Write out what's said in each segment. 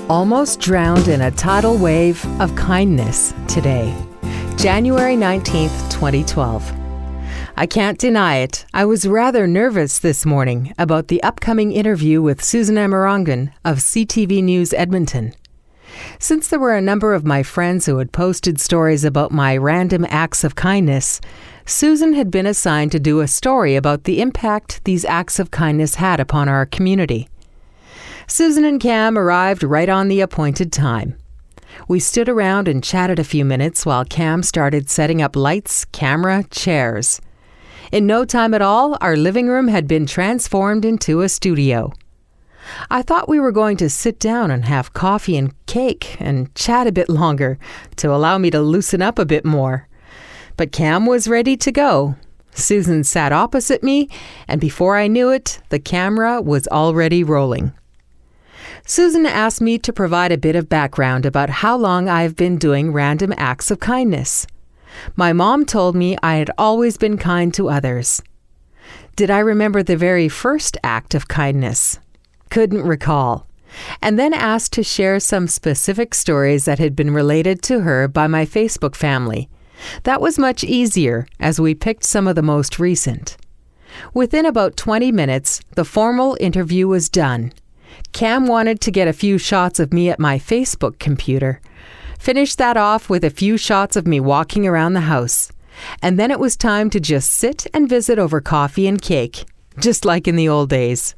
Almost drowned in a tidal wave of kindness today, January 19th, 2012. I can't deny it. I was rather nervous this morning about the upcoming interview with Susan Amarangan of CTV News Edmonton. Since there were a number of my friends who had posted stories about my random acts of kindness, Susan had been assigned to do a story about the impact these acts of kindness had upon our community. Susan and Cam arrived right on the appointed time. We stood around and chatted a few minutes while Cam started setting up lights, camera, chairs. In no time at all, our living room had been transformed into a studio. I thought we were going to sit down and have coffee and cake and chat a bit longer to allow me to loosen up a bit more. But Cam was ready to go. Susan sat opposite me, and before I knew it, the camera was already rolling. Susan asked me to provide a bit of background about how long I've been doing random acts of kindness. My mom told me I had always been kind to others. Did I remember the very first act of kindness? Couldn't recall. And then asked to share some specific stories that had been related to her by my Facebook family. That was much easier, as we picked some of the most recent. Within about 20 minutes, the formal interview was done. Cam wanted to get a few shots of me at my Facebook computer. Finished that off with a few shots of me walking around the house. And then it was time to just sit and visit over coffee and cake, just like in the old days.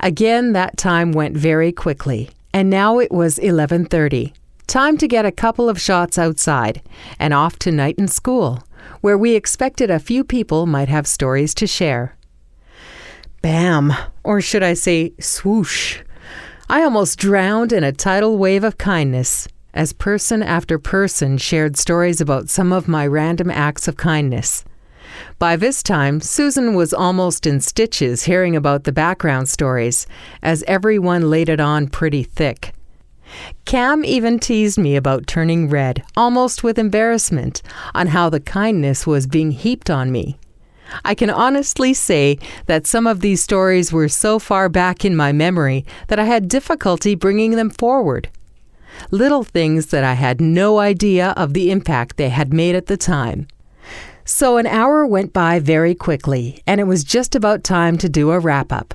Again, that time went very quickly, and now it was 11:30. Time to get a couple of shots outside and off to Knighton School, where we expected a few people might have stories to share. Bam, or should I say swoosh. I almost drowned in a tidal wave of kindness as person after person shared stories about some of my random acts of kindness. By this time, Susan was almost in stitches hearing about the background stories, as everyone laid it on pretty thick. Cam even teased me about turning red, almost with embarrassment, on how the kindness was being heaped on me. I can honestly say that some of these stories were so far back in my memory that I had difficulty bringing them forward. Little things that I had no idea of the impact they had made at the time. So an hour went by very quickly, and it was just about time to do a wrap-up.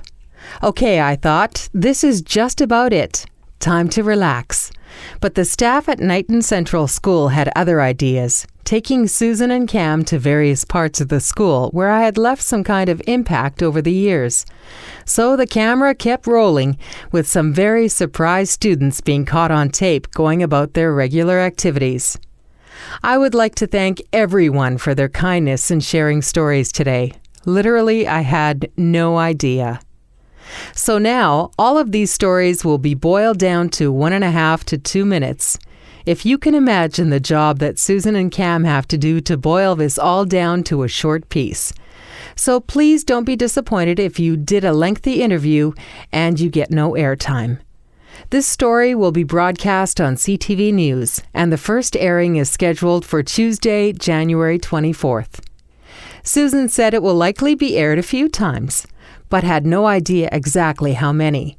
Okay, I thought, this is just about it. Time to relax. But the staff at Knighton Central School had other ideas, taking Susan and Cam to various parts of the school where I had left some kind of impact over the years. So the camera kept rolling, with some very surprised students being caught on tape going about their regular activities. I would like to thank everyone for their kindness in sharing stories today. Literally, I had no idea. So now, all of these stories will be boiled down to 1.5 to 2 minutes. If you can imagine the job that Susan and Cam have to do to boil this all down to a short piece. So please don't be disappointed if you did a lengthy interview and you get no airtime. This story will be broadcast on CTV News, and the first airing is scheduled for Tuesday, January 24th. Susan said it will likely be aired a few times, but had no idea exactly how many.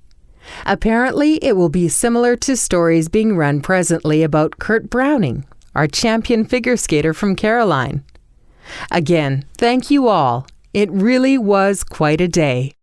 Apparently, it will be similar to stories being run presently about Kurt Browning, our champion figure skater from Caroline. Again, thank you all. It really was quite a day.